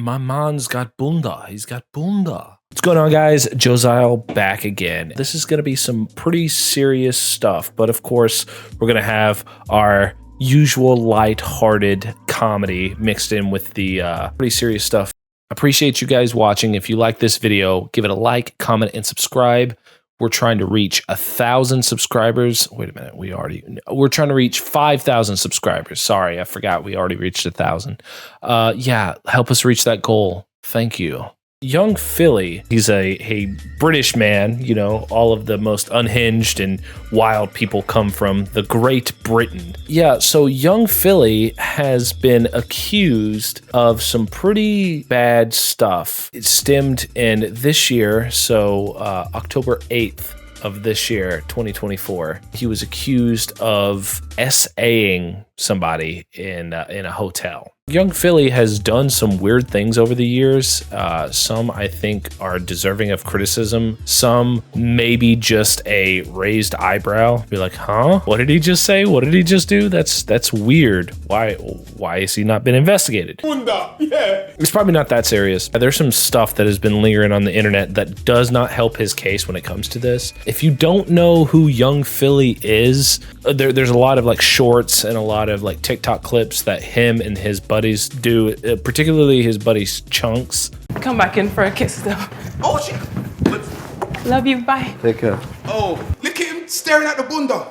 my man's got bunda. He's got bunda. What's going on, guys? Josiah back again. This is going to be some pretty serious stuff, but of course, we're going to have our usual light-hearted comedy mixed in with the pretty serious stuff. Appreciate you guys watching. If you like this video, give it a like, comment, and subscribe. We're trying to reach 1,000 subscribers. Wait a minute, we're trying to reach 5,000 subscribers. Sorry, I forgot we already reached 1,000. Yeah, help us reach that goal. Thank you. Young Philly, he's a British man, you know, all of the most unhinged and wild people come from the Great Britain. Yeah, so Young Philly has been accused of some pretty bad stuff. It stemmed in this year, so October 8th of this year, 2024. He was accused of SAing somebody in a hotel. Young Philly has done some weird things over the years. Some I think are deserving of criticism. Some maybe just a raised eyebrow. Be like, huh? What did he just say? What did he just do? That's weird. Why has he not been investigated? Yeah. It's probably not that serious. There's some stuff that has been lingering on the internet that does not help his case when it comes to this. If you don't know who Young Philly is, there's a lot of like shorts and a lot of like TikTok clips that him and his buddies do, particularly his buddies Chunks. Come back in for a kiss though. Oh shit! Love you, bye. Take care. Oh, look at him staring at the bunda.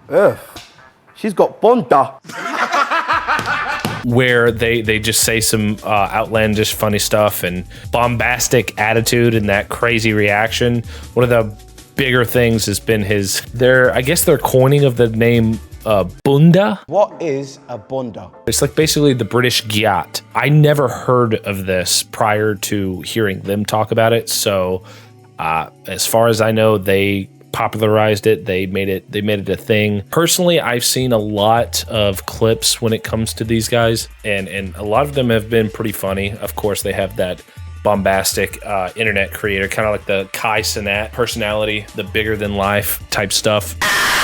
Ugh. She's got bunda. Where they just say some outlandish funny stuff and bombastic attitude and that crazy reaction. One of the bigger things has been I guess their coining of the name bunda. What is a bunda? It's like basically the British gyat. I never heard of this prior to hearing them talk about it. So as far as I know, they popularized it. They made it a thing. Personally, I've seen a lot of clips when it comes to these guys, and a lot of them have been pretty funny. Of course, they have that bombastic internet creator, kind of like the Kai Cenat personality, the bigger than life type stuff.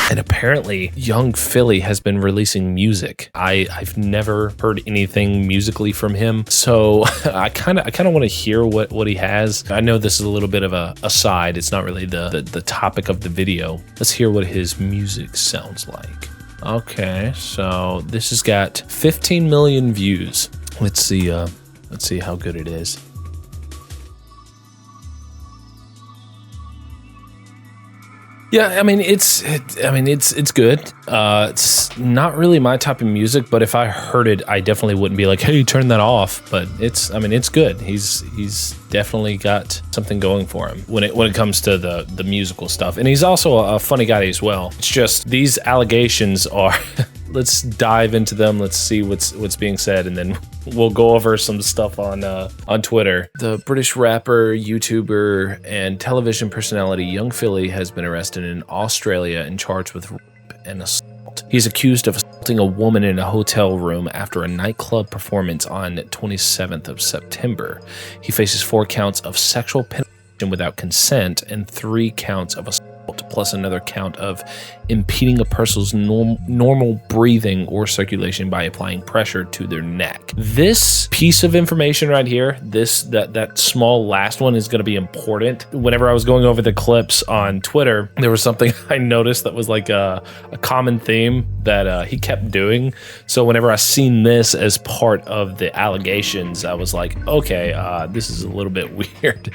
And apparently Young Philly has been releasing music. I've never heard anything musically from him, so I kind of want to hear what he has. I know this is a little bit of a aside. It's not really the topic of the video. Let's hear what his music sounds like. Okay, so this has got 15 million views. Let's see how good it is. Yeah, I mean it's good. It's not really my type of music, but if I heard it, I definitely wouldn't be like, "Hey, turn that off." But it's good. He's definitely got something going for him when it comes to the musical stuff, and he's also a funny guy as well. It's just these allegations are. Let's dive into them. Let's see what's being said, and then we'll go over some stuff on Twitter. The British rapper, YouTuber, and television personality Young Philly has been arrested in Australia and charged with rape and assault. He's accused of assaulting a woman in a hotel room after a nightclub performance on 27th of September. He faces 4 counts of sexual penetration without consent and 3 counts of assault, plus another count of impeding a person's normal breathing or circulation by applying pressure to their neck. This piece of information right here, that small last one is going to be important. Whenever I was going over the clips on Twitter, there was something I noticed that was like a common theme that he kept doing. So whenever I seen this as part of the allegations, I was like, okay, this is a little bit weird.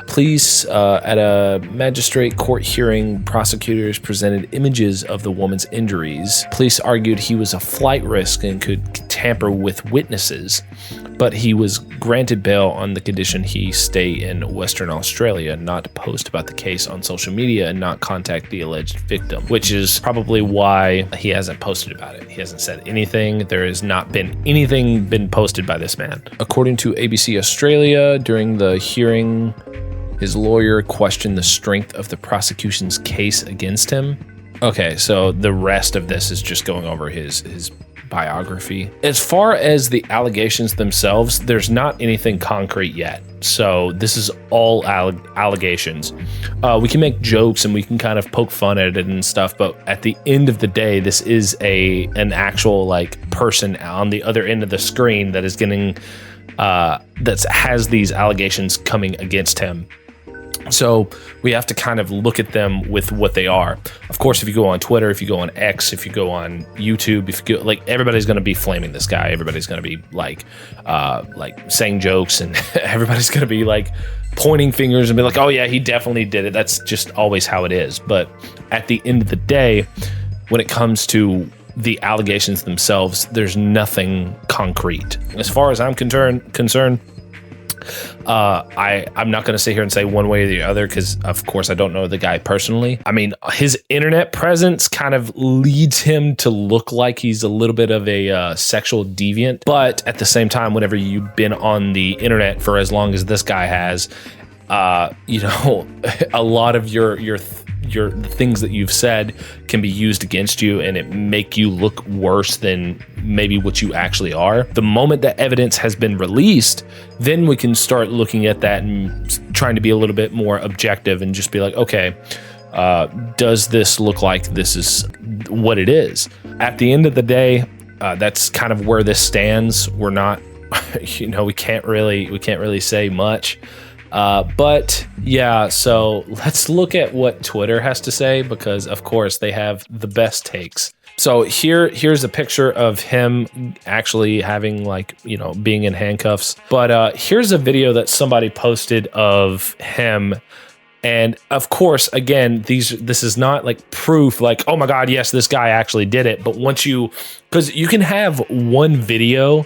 Police at a magistrate court hearing, prosecutors presented images of the woman's injuries. Police argued he was a flight risk and could tamper with witnesses, but he was granted bail on the condition he stay in Western Australia, not post about the case on social media, and not contact the alleged victim, which is probably why he hasn't posted about it. He hasn't said anything. There has not been anything been posted by this man. According to ABC Australia, during the hearing, his lawyer questioned the strength of the prosecution's case against him. Okay, so the rest of this is just going over his biography. As far as the allegations themselves, there's not anything concrete yet. So this is all allegations. We can make jokes and we can kind of poke fun at it and stuff, but at the end of the day, this is an actual like person on the other end of the screen that is getting that has these allegations coming against him. So we have to kind of look at them with what they are. Of course, if you go on Twitter, if you go on X, if you go on YouTube, if you go, like, everybody's going to be flaming this guy. Everybody's going to be like saying jokes, and everybody's going to be like pointing fingers and be like, oh yeah, he definitely did it. That's just always how it is. But at the end of the day, when it comes to the allegations themselves, there's nothing concrete. As far as I'm concerned, I'm not going to sit here and say one way or the other, because of course I don't know the guy personally. I mean, his internet presence kind of leads him to look like he's a little bit of a sexual deviant. But at the same time, whenever you've been on the internet for as long as this guy has, you know, a lot of your things that you've said can be used against you, and it make you look worse than maybe what you actually are. The moment that evidence has been released, then we can start looking at that and trying to be a little bit more objective and just be like, okay, does this look like this is what it is? At the end of the day, that's kind of where this stands. We're not, you know, we can't really say much. But yeah, so let's look at what Twitter has to say, because of course they have the best takes. So here's a picture of him actually having, like, you know, being in handcuffs. But here's a video that somebody posted of him. And of course, again, this is not like proof like, oh my God, yes, this guy actually did it. But because you can have one video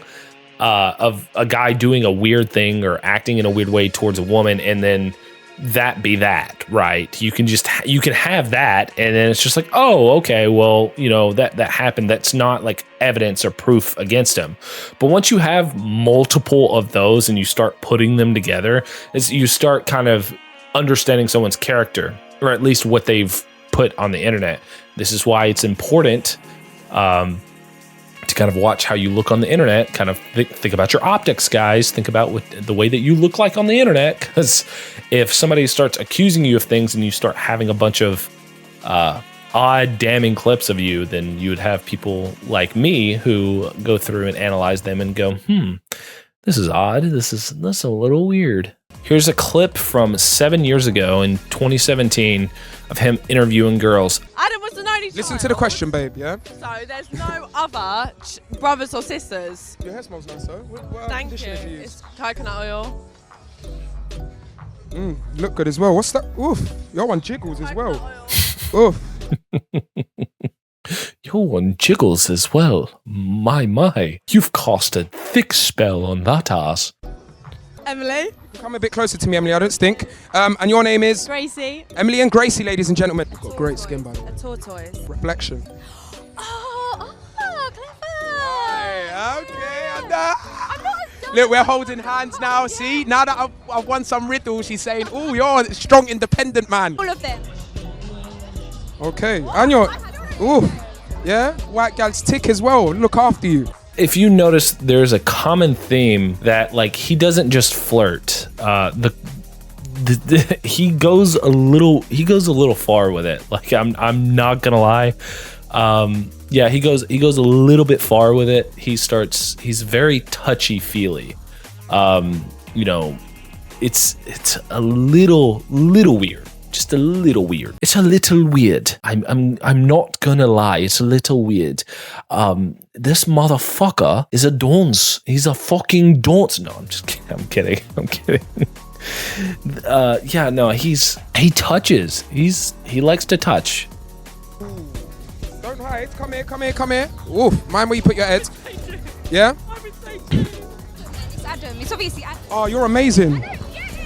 of a guy doing a weird thing or acting in a weird way towards a woman, and then that be that, right? You can have that, and then it's just like, oh, okay, well, you know, that happened. That's not like evidence or proof against him. But once you have multiple of those and you start putting them together, you start kind of understanding someone's character, or at least what they've put on the internet. This is why it's important to kind of watch how you look on the internet, kind of think about your optics, guys. Think about the way that you look like on the internet, because if somebody starts accusing you of things and you start having a bunch of odd, damning clips of you, then you would have people like me who go through and analyze them and go, this is odd. That's a little weird. Here's a clip from 7 years ago in 2017 of him interviewing girls. Adam was an only child. Listen to the question, babe, yeah? So there's no other brothers or sisters. Your hair smells nice, though. What Thank you. conditioner do you use? It's coconut oil. Look good as well. What's that? Oof. Your one jiggles as well. Coconut oil. Oof. Your one jiggles as well. My. You've cast a thick spell on that ass. Emily. Come a bit closer to me, Emily, I don't stink. And your name is? Gracie. Emily and Gracie, ladies and gentlemen. You've got great skin, by the way. A tortoise. Reflection. Oh, clever. Okay. Look, we're holding hands now. See, now that I've won some riddles, she's saying, "Oh, you're a strong, independent man." All of them. Okay, and you're, yeah, white gals tick as well. Look after you. If you notice, there's a common theme that, like, he doesn't just flirt. He goes a little far with it. Like, I'm not gonna lie. Yeah, he goes a little bit far with it. He's very touchy-feely. You know, it's a little weird. Just a little weird. It's a little weird. I'm not gonna lie. It's a little weird. This motherfucker is a dunce. He's a fucking dunce. No, I'm just kidding. I'm kidding. Yeah, no, he touches. He likes to touch. Don't hide. Come here. Oof, mind where you put your head. Yeah? It's Adam. It's obviously Adam. Oh, you're amazing.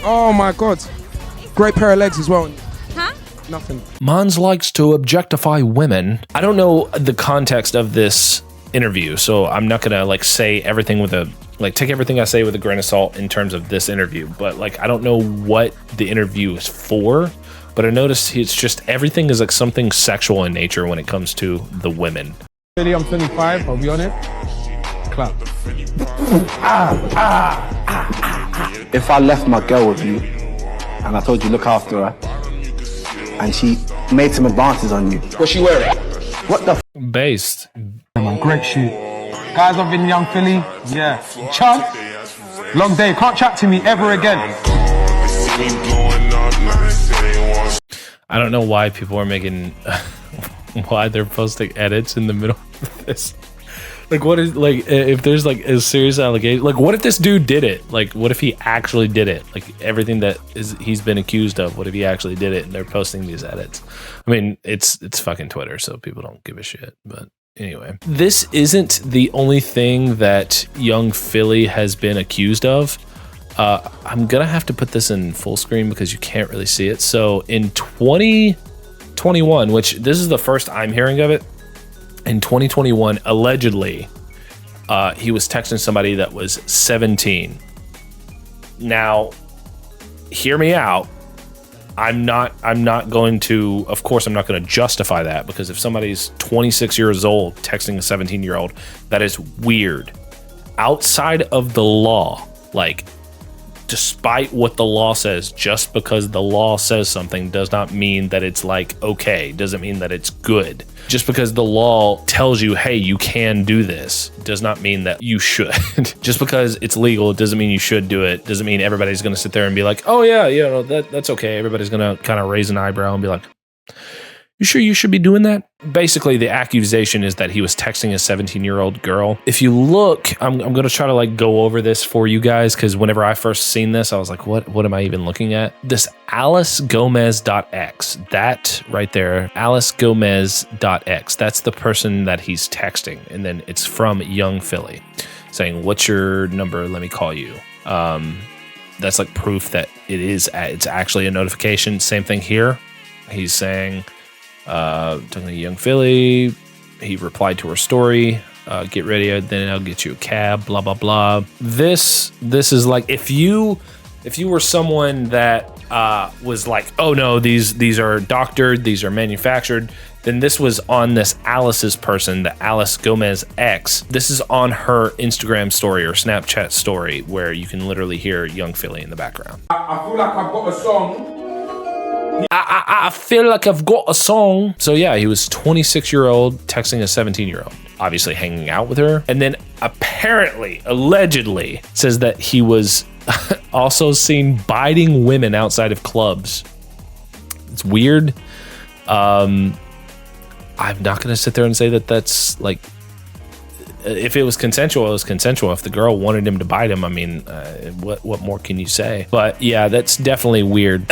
Oh my God. Great pair of legs as well. Huh? Nothing. Mons likes to objectify women. I don't know the context of this interview, so I'm not gonna like say everything with take everything I say with a grain of salt in terms of this interview. But like, I don't know what the interview is for, but I noticed it's just everything is like something sexual in nature when it comes to the women. Really, I'm 25. I'll be on it. Clap. If I left my girl with you and I told you look after her and she made some advances on you, What's she wearing? what the Based. Great shoot. Guys, I've been Young Philly. Yeah. Chunk. Long day, can't chat to me ever again. I don't know why people are making, why they're posting edits in the middle of this. Like, what is, like, if there's like a serious allegation, like, what if this dude did it? Like, what if he actually did it? Like, everything that he's been accused of, what if he actually did it and they're posting these edits? I mean, it's fucking Twitter, so people don't give a shit. But anyway, this isn't the only thing that Young Philly has been accused of. I'm gonna have to put this in full screen because you can't really see it. So in 2021, which this is the first I'm hearing of it, in 2021, allegedly, he was texting somebody that was 17. Now, hear me out. I'm not going to, of course, I'm not going to justify that, because if somebody's 26 years old texting a 17-year-old, that is weird. Outside of the law, like, despite what the law says, just because the law says something does not mean that it's like okay, doesn't mean that it's good. Just because the law tells you, hey, you can do this, does not mean that you should. Just because it's legal, it doesn't mean you should do it. Doesn't mean everybody's going to sit there and be like, oh yeah, you know, that's okay. Everybody's going to kind of raise an eyebrow and be like, you sure you should be doing that? Basically, the accusation is that he was texting a 17-year-old girl. If you look, I'm going to try to like go over this for you guys, because whenever I first seen this, I was like, what am I even looking at? This AliceGomez.x, that right there, AliceGomez.x, that's the person that he's texting. And then it's from Young Philly saying, what's your number? Let me call you. That's like proof that it's actually a notification. Same thing here. He's saying, talking to Young Philly, he replied to her story, get ready, then I'll get you a cab, blah blah blah. This is like, if you were someone that was like, oh no, these are doctored, these are manufactured, then this was on this Alice's person, the Alice Gomez X. This is on her Instagram story or Snapchat story, where you can literally hear Young Philly in the background. I feel like I've got a song. I feel like I've got a song. So yeah, he was 26-year-old texting a 17-year-old, obviously hanging out with her. And then apparently, allegedly, says that he was also seen biting women outside of clubs. It's weird. I'm not going to sit there and say that that's like, if it was consensual, it was consensual. If the girl wanted him to bite him, I mean, what more can you say? But yeah, that's definitely weird.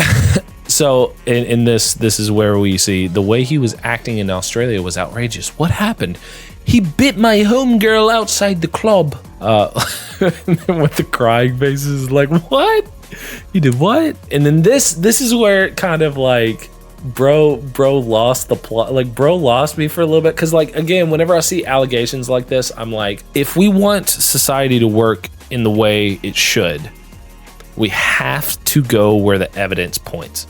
So in this is where we see the way he was acting in Australia was outrageous. What happened? He bit my homegirl outside the club. With the crying faces, like, what? He did what? And then this is where it kind of like, bro lost the plot. Like, bro lost me for a little bit, because like, again, whenever I see allegations like this, I'm like, if we want society to work in the way it should, we have to go where the evidence points.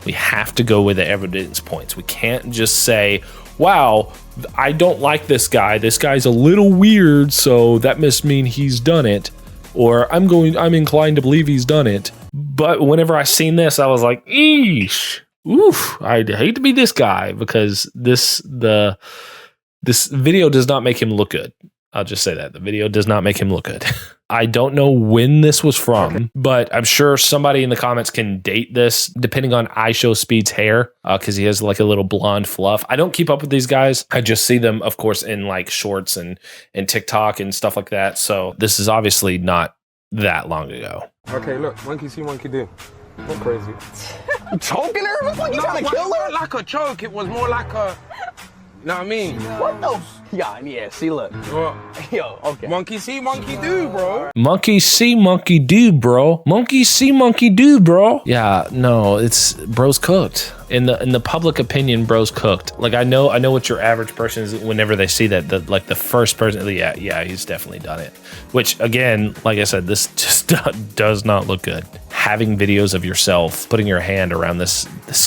We have to go where the evidence points. We can't just say, wow, I don't like this guy. This guy's a little weird, so that must mean he's done it. Or I'm inclined to believe he's done it. But whenever I seen this, I was like, eesh. Oof, I'd hate to be this guy, because this video does not make him look good. I'll just say that. The video does not make him look good. I don't know when this was from, but I'm sure somebody in the comments can date this, depending on IShowSpeed's hair, because he has like a little blonde fluff. I don't keep up with these guys. I just see them, of course, in like shorts and TikTok and stuff like that. So this is obviously not that long ago. Okay, look, monkey see, monkey do. Not crazy. You choking her? What the fuck, you trying to kill her? Like a choke, it was more like a... Know what I mean? What the? Yeah, see, look. What? Yo, okay. Monkey see, monkey do, bro. Monkey see, monkey do, bro. Monkey see, monkey do, bro. Yeah, no, it's bro's cooked. In the public opinion, bro's cooked. Like, I know what your average person is whenever they see that. The first person, yeah, he's definitely done it. Which, again, like I said, this just does not look good. Having videos of yourself putting your hand around this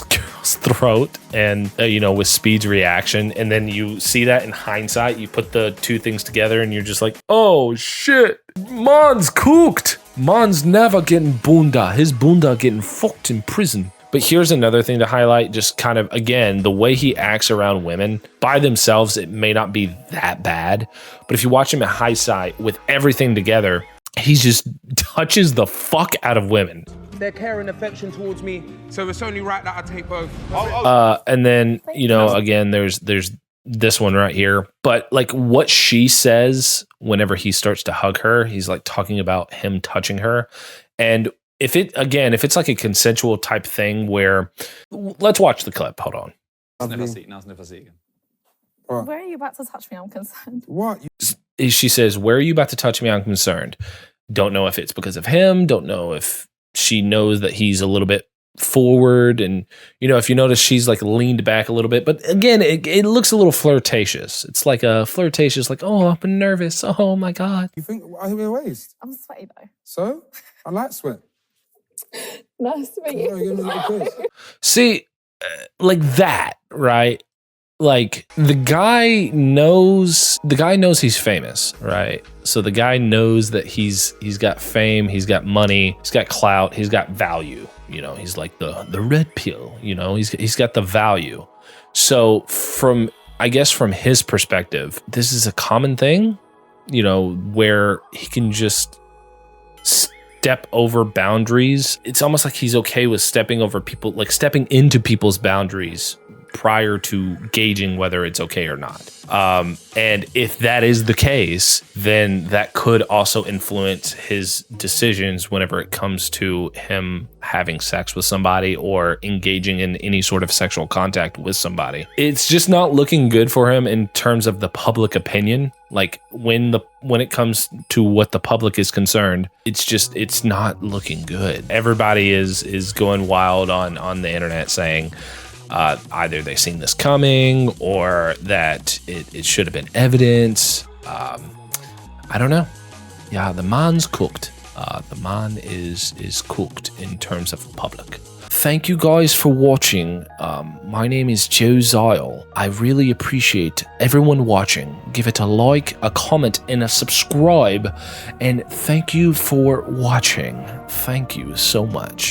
girl's throat, and with Speed's reaction, and then you see that in hindsight, you put the two things together, and you're just like, oh shit, Mon's cooked. Mon's never getting bunda. His bunda getting fucked in prison. But here's another thing to highlight, just kind of, again, the way he acts around women. By themselves, it may not be that bad. But if you watch him at hindsight with everything together, he just touches the fuck out of women. Their care and affection towards me. So it's only right that I take both. And then, you know, again, there's this one right here. But like what she says whenever he starts to hug her, he's like talking about him touching her. And if it's like a consensual type thing where, let's watch the clip. Hold on. Where are you about to touch me? I'm concerned. What? She says, where are you about to touch me? I'm concerned. Don't know if it's because of him. Don't know if she knows that he's a little bit forward. And, you know, if you notice, she's like leaned back a little bit. But again, it looks a little flirtatious. It's like a flirtatious, like, oh, I'm nervous. Oh, my God. You think I think we're waste? I'm sweaty though. So? I like sweat. Nice to meet Oh, you're not you. good. See, like that, right? Like the guy knows he's famous, right? So the guy knows that he's got fame, he's got money, he's got clout, he's got value. You know, he's like the red pill, you know, he's got the value. So from his perspective, this is a common thing, you know, where he can just step over boundaries. It's almost like he's okay with stepping into people's boundaries prior to gauging whether it's okay or not. And if that is the case, then that could also influence his decisions whenever it comes to him having sex with somebody or engaging in any sort of sexual contact with somebody. It's just not looking good for him in terms of the public opinion. Like when it comes to what the public is concerned, it's not looking good. Everybody is going wild on the internet saying, either they seen this coming or that it should have been evidence. I don't know. Yeah, the man's cooked. The man is cooked in terms of public. Thank you guys for watching. My name is Joe Zile. I really appreciate everyone watching. Give it a like, a comment, and a subscribe. And thank you for watching. Thank you so much.